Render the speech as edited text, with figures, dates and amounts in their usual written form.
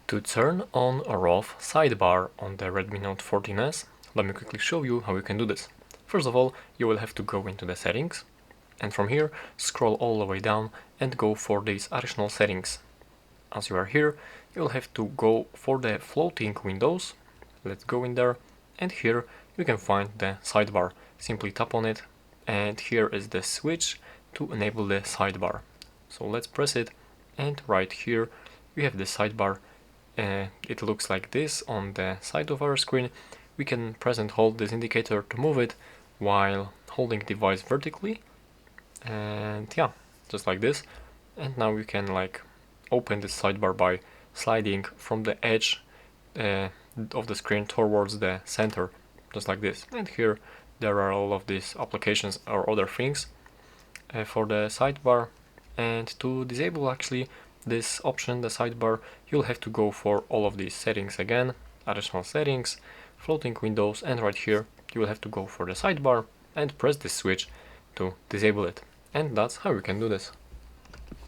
To turn on or off sidebar on the Redmi Note 14s, let me quickly show you how you can do this. First of all, you will have to go into the settings, and from here scroll all the way down and go for these additional settings. As you are here, you will have to go for the floating windows. Let's go in there, and here you can find the sidebar. Simply tap on it, and here is the switch to enable the sidebar. So let's press it, and right here we have the sidebar. It looks like this on the side of our screen. We can press and hold this indicator to move it while holding the device vertically, and yeah, just like this. And now we can open this sidebar by sliding from the edge of the screen towards the center, just like this. And here there are all of these applications or other things for the sidebar. And to disable actually this option, the sidebar, you'll have to go for all of these settings again, additional settings, floating windows, and right here you will have to go for the sidebar and press this switch to disable it. And that's how you can do this.